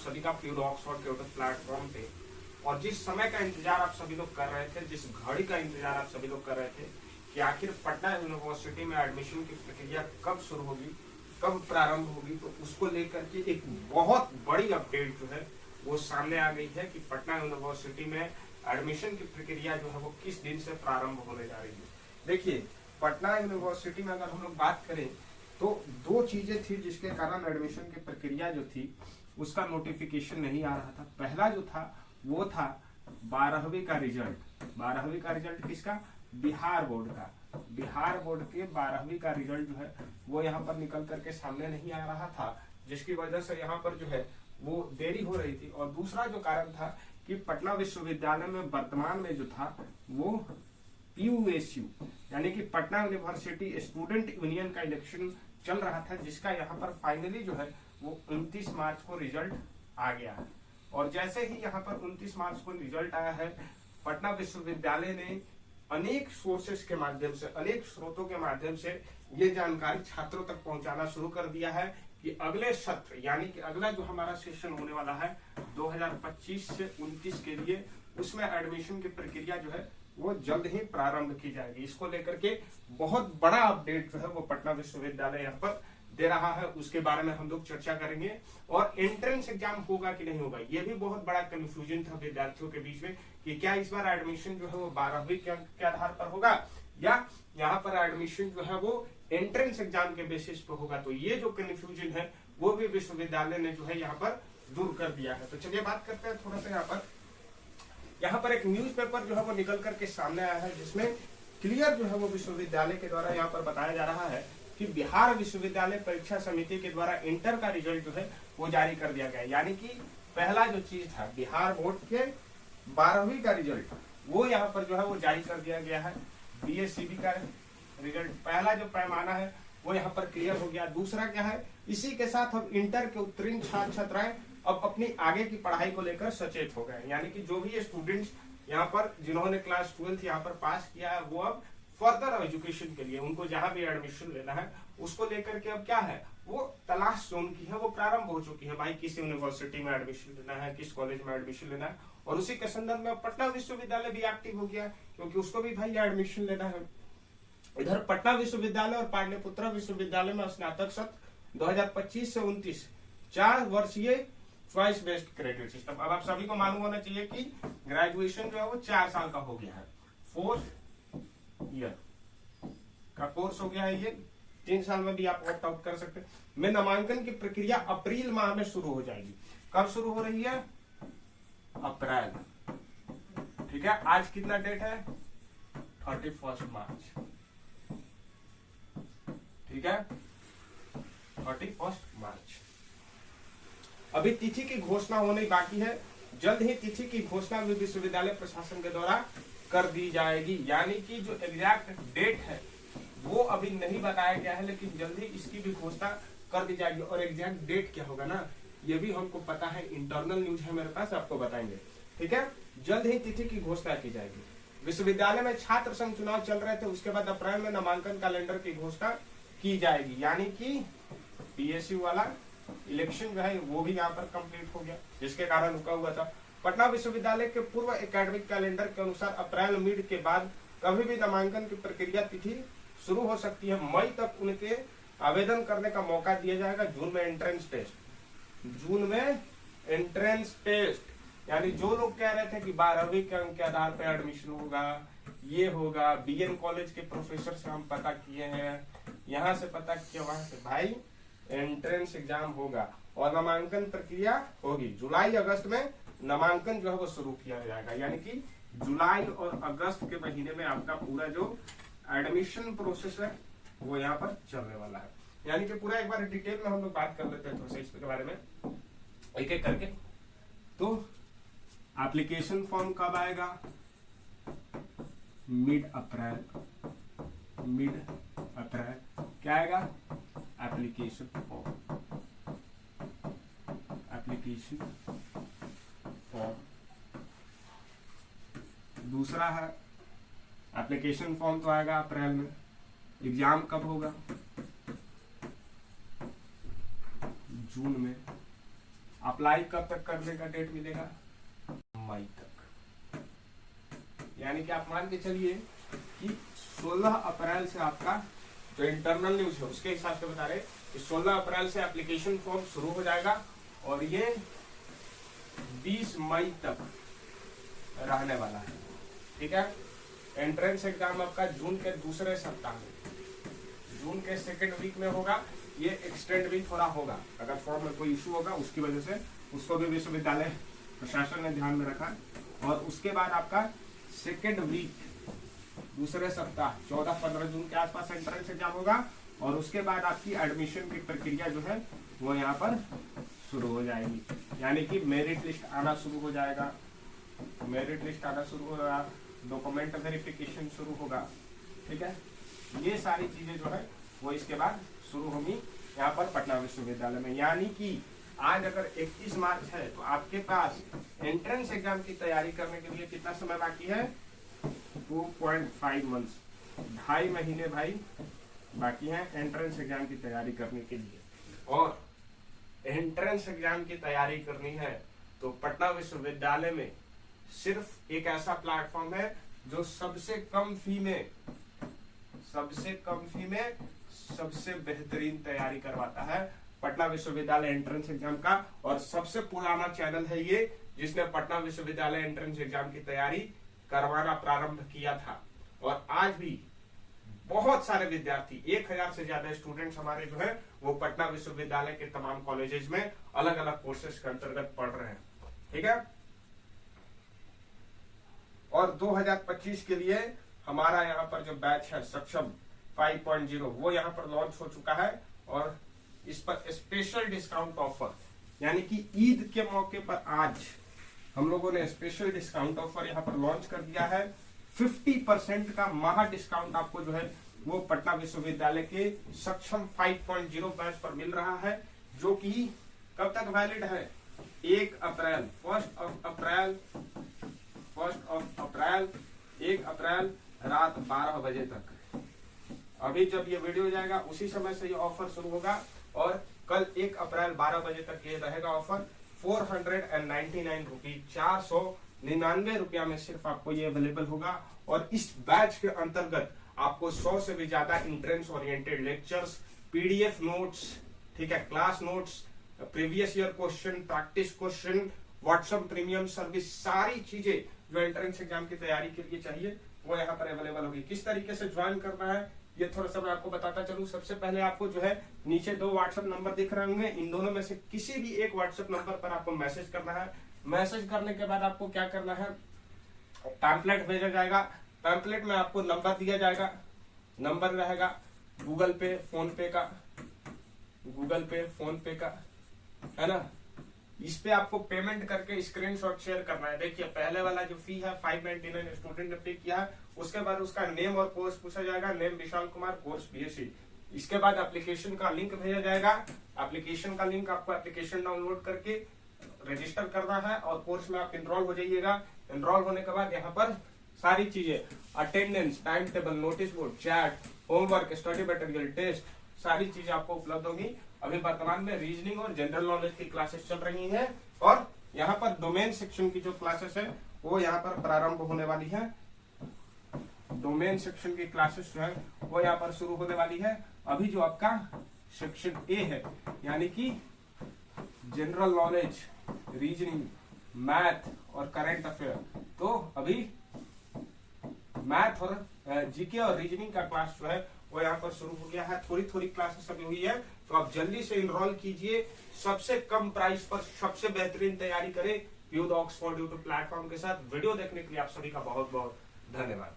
सभी का pure Oxford के प्लेटफॉर्म पे। और जिस समय का इंतजार आप सभी लोग कर रहे थे, जिस घड़ी का इंतजार आप सभी लोग कर रहे थे कि आखिर पटना यूनिवर्सिटी में एडमिशन की प्रक्रिया कब शुरू होगी, कब प्रारंभ होगी, तो उसको लेकर के एक बहुत बड़ी अपडेट जो है वो सामने आ गई है कि पटना यूनिवर्सिटी में एडमिशन की प्रक्रिया जो है वो किस दिन से प्रारंभ होने जा रही है। देखिए, पटना यूनिवर्सिटी में अगर हम लोग बात करें तो दो चीजें थी जिसके कारण एडमिशन की प्रक्रिया जो थी उसका नोटिफिकेशन नहीं आ रहा था। पहला जो था वो था 12वीं का रिजल्ट। 12वीं का रिजल्ट किसका? बिहार बोर्ड का। बिहार बोर्ड के 12वीं का रिजल्ट जो है वो यहाँ पर निकल करके सामने नहीं आ रहा था, जिसकी वजह से यहाँ पर जो है वो देरी हो रही थी। और दूसरा जो कारण था कि पटना विश्वविद्यालय में वर्तमान में जो था वो PUSU यानी कि पटना यूनिवर्सिटी स्टूडेंट यूनियन का इलेक्शन चल रहा था, जिसका यहाँ पर फाइनली जो है वो 29 मार्च को रिजल्ट आ गया है। और जैसे ही यहाँ पर 29 मार्च को रिजल्ट आया है, पटना विश्वविद्यालय ने अनेक सोर्सेस के माध्यम से, अनेक स्रोतों के माध्यम से ये जानकारी छात्रों तक पहुंचाना शुरू कर दिया है कि अगले सत्र यानी कि अगला जो हमारा सेशन होने वाला है 2025 से 29 के लिए, उसमें एडमिशन की प्रक्रिया जो है वो जल्द ही प्रारंभ की जाएगी। इसको लेकर के बहुत बड़ा अपडेट जो है वो पटना विश्वविद्यालय यहाँ पर दे रहा है, उसके बारे में हम लोग चर्चा करेंगे। और एंट्रेंस एग्जाम होगा कि नहीं होगा, ये भी बहुत बड़ा कंफ्यूजन था विद्यार्थियों के बीच में कि क्या इस बार एडमिशन जो है वो 12वीं के आधार पर होगा या यहाँ पर एडमिशन जो है वो एंट्रेंस एग्जाम के बेसिस पर होगा। तो ये जो कंफ्यूजन है वो भी विश्वविद्यालय ने जो है यहाँ पर दूर कर दिया है। तो चलिए बात करते हैं थोड़ा सा। यहाँ पर एक न्यूज़पेपर जो है वो निकल करके सामने आया है, जिसमें क्लियर जो है वो विश्वविद्यालय के द्वारा यहाँ पर बताया जा रहा है कि बिहार विश्वविद्यालय परीक्षा समिति के द्वारा इंटर का रिजल्ट जो है वो जारी कर दिया गया। यानी कि पहला जो चीज था बिहार बोर्ड के 12वीं का रिजल्ट वो यहाँ पर जो है वो जारी कर दिया गया है। BSCB का रिजल्ट, पहला जो पैमाना है वो यहाँ पर क्लियर हो गया। दूसरा क्या है, इसी के साथ अब इंटर के उत्तीर्ण छात्र छात्राएं अब अपनी आगे की पढ़ाई को लेकर सचेत हो गए। यानी कि जो भी स्टूडेंट्स यहाँ पर जिन्होंने क्लास 12th यहाँ पर पास किया है वो अब फर्दर एजुकेशन के लिए उनको जहां भी एडमिशन लेना है उसको लेकर के अब क्या है वो तलाश जो उनकी है वो प्रारंभ हो चुकी है। भाई किस यूनिवर्सिटी में एडमिशन लेना है, किस कॉलेज में एडमिशन लेना है। और उसी के संदर्भ में पटना विश्वविद्यालय भी एक्टिव हो गया क्योंकि उसको भी भाई एडमिशन लेना है। इधर पटना विश्वविद्यालय और पाटलिपुत्र विश्वविद्यालय में स्नातक सत्र 2025 से 29 4 वर्षीय चॉइस बेस्ड क्रेडिट सिस्टम। अब आप सभी को मालूम होना चाहिए कि ग्रेजुएशन जो है वो 4 साल का हो गया है, 4 ईयर का कोर्स हो गया है। ये 3 साल में भी आप ऑप्ट आउट कर सकते हैं। में नामांकन की प्रक्रिया अप्रैल माह में शुरू हो जाएगी। कब शुरू हो रही है? अप्रैल। ठीक है, आज कितना डेट है? 31 मार्च। ठीक है, 31 मार्च। अभी तिथि की घोषणा होने बाकी है, जल्द ही तिथि की घोषणा विश्वविद्यालय प्रशासन के द्वारा कर दी जाएगी। यानी कि जो एग्जैक्ट डेट है वो अभी नहीं बताया गया है, लेकिन जल्द ही इसकी भी घोषणा कर दी जाएगी। और एग्जैक्ट डेट क्या होगा ना, ये भी हमको पता है, इंटरनल न्यूज है मेरे पास, आपको बताएंगे। ठीक है, जल्द ही तिथि की घोषणा की जाएगी। विश्वविद्यालय में छात्र संघ चुनाव चल रहे थे, उसके बाद अप्रैल में नामांकन कैलेंडर की घोषणा की जाएगी। यानी कि PSU वाला इलेक्शन जो है वो भी यहाँ पर कंप्लीट हो गया, जिसके कारण रुका हुआ था। पटना विश्वविद्यालय के पूर्व एकेडमिक कैलेंडर के अनुसार अप्रैल मिड के बाद कभी भी नामांकन की प्रक्रिया तिथि शुरू हो सकती है। मई तक उनके आवेदन करने का मौका दिया जाएगा। जून में एंट्रेंस टेस्ट, जून में एंट्रेंस टेस्ट। यानी जो लोग कह रहे थे कि 12वीं के अंक के आधार पर एडमिशन होगा, ये होगा, BN कॉलेज के प्रोफेसर से हम पता किए हैं, यहाँ से पता किया, वहां से, भाई एंट्रेंस एग्जाम होगा और नामांकन प्रक्रिया होगी। जुलाई अगस्त में नामांकन जो है वो शुरू किया जाएगा। यानी कि जुलाई और अगस्त के महीने में आपका पूरा जो एडमिशन प्रोसेस है वो यहाँ पर चलने वाला है। यानी कि पूरा एक बार डिटेल में हम लोग बात कर लेते हैं थोड़ा सा इसके बारे में एक एक करके। तो एप्लीकेशन फॉर्म कब आएगा? मिड अप्रैल। क्या आएगा? Application form. दूसरा है एप्लीकेशन फॉर्म तो आएगा अप्रैल में। एग्जाम कब होगा? जून में। अप्लाई कब तक करने का डेट मिलेगा? मई तक। यानी कि आप मान के चलिए कि 16 अप्रैल से आपका जो इंटरनल न्यूज है उसके हिसाब से बता रहे कि 16 अप्रैल से एप्लीकेशन फॉर्म शुरू हो जाएगा और ये 20 मई तक रहने वाला है। ठीक है। एंट्रेंस एग्जाम आपका जून के दूसरे सप्ताह में, जून के सेकेंड वीक में होगा। ये एक्सटेंड भी थोड़ा होगा, अगर फॉर्म में कोई इशू होगा उसकी वजह से उसको भी विश्वविद्यालय प्रशासन ने ध्यान में रखा। और उसके बाद आपका सेकेंड वीक, दूसरे सप्ताह 14-15 जून के आसपास एंट्रेंस एग्जाम होगा और उसके बाद आपकी एडमिशन की प्रक्रिया जो है वो यहाँ पर शुरू हो जाएगी। यानी कि मेरिट लिस्ट आना शुरू हो जाएगा, मेरिट लिस्ट आना शुरू होगा, डॉक्यूमेंट वेरिफिकेशन शुरू होगा। ठीक है। ये सारी चीजें जो है वो इसके बाद शुरू होगी यहाँ पर पटना विश्वविद्यालय में। यानी कि आज अगर 31 मार्च है तो आपके पास एंट्रेंस एग्जाम की तैयारी करने के लिए कितना समय बाकी है? 2.5 मंथ्स, 2.5 महीने भाई बाकी हैं एंट्रेंस एग्जाम की तैयारी करने के लिए। और एंट्रेंस एग्जाम की तैयारी करनी है तो पटना विश्वविद्यालय में सिर्फ एक ऐसा प्लेटफॉर्म है जो सबसे कम फी में सबसे बेहतरीन तैयारी करवाता है, पटना विश्वविद्यालय एंट्रेंस एग्जाम का। और सबसे पुराना चैनल है ये जिसने पटना विश्वविद्यालय एंट्रेंस एग्जाम की तैयारी करवाना प्रारंभ किया था। और आज भी बहुत सारे विद्यार्थी, 1000 से ज्यादा स्टूडेंट्स हमारे जो है वो पटना विश्वविद्यालय के तमाम कॉलेजेस में अलग अलग कोर्सेज के अंतर्गत पढ़ रहे हैं। ठीक है। और 2025 के लिए हमारा यहाँ पर जो बैच है सक्षम 5.0 वो यहाँ पर लॉन्च हो चुका है और इस पर स्पेशल डिस्काउंट ऑफर, यानी कि ईद के मौके पर आज हम लोगों ने स्पेशल डिस्काउंट ऑफर यहाँ पर लॉन्च कर दिया है। 50% का महा डिस्काउंट आपको जो है वो पटना विश्वविद्यालय के सक्षम 5.0 बैच पर मिल रहा है, जो कि कब तक वैलिड है? 1 अप्रैल 1 अप्रैल रात 12 बजे तक। अभी जब ये वीडियो जाएगा उसी समय से ये ऑफर शुरू होगा और कल 1 अप्रैल 12 बजे तक ये रहेगा ऑफर। 499 रुपीज, 499 रुपया में सिर्फ आपको ये अवेलेबल होगा। और इस बैच के अंतर्गत आपको 100 से भी ज्यादा entrance oriented lectures, PDF notes, ठीक है, class notes, previous year question, practice question, WhatsApp premium service, सारी चीजें जो एंट्रेंस एग्जाम की तैयारी के लिए चाहिए वो यहाँ पर अवेलेबल होगी। किस तरीके से ज्वाइन करना है ये थोड़ा सा मैं आपको बताता चलूं। सबसे पहले आपको जो है नीचे 2 व्हाट्सएप नंबर दिख रहे होंगे, इन दोनों में से किसी भी एक व्हाट्सएप नंबर पर आपको मैसेज करना है। मैसेज करने के बाद आपको क्या करना है, पैम्पलेट भेजा जाएगा। पैम्पलेट में आपको नंबर दिया जाएगा, नंबर रहेगा गूगल पे फोन पे का, है ना। इस पे आपको पेमेंट करके स्क्रीनशॉट शेयर करना है। देखिए पहले वाला जो फी है 599 स्टूडेंट ने पे किया है, उसके बाद उसका नेम और कोर्स पूछा जाएगा, name Vishal Kumar, course BSc. इसके बाद एप्लीकेशन का लिंक भेजा जाएगा। एप्लीकेशन का लिंक आपको एप्लीकेशन डाउनलोड करके रजिस्टर करना है और कोर्स में आप एनरोल हो जाइएगा। एनरोल होने के बाद यहाँ पर सारी चीजें, attendance, time table, notice board, chat, homework, study material, test, सारी चीजें आपको उपलब्ध होगी। अभी वर्तमान में रीजनिंग और जनरल नॉलेज की क्लासेस चल रही हैं और यहाँ पर डोमेन सेक्शन की जो क्लासेस है वो यहाँ पर प्रारंभ होने वाली है। डोमेन सेक्शन की क्लासेस जो है वो यहाँ पर शुरू होने वाली है। अभी जो आपका सेक्शन ए है यानी कि जनरल नॉलेज, रीजनिंग, मैथ और करंट अफेयर, तो अभी मैथ और जीके और रीजनिंग का क्लास जो है वो यहाँ पर शुरू हो गया है। थोड़ी थोड़ी क्लासेस अभी हुई है तो आप जल्दी से इनरोल कीजिए। सबसे कम प्राइस पर सबसे बेहतरीन तैयारी करें प्यूड ऑक्सफोर्ड यूट्यूब प्लेटफॉर्म के साथ। वीडियो देखने के लिए आप सभी का बहुत बहुत धन्यवाद।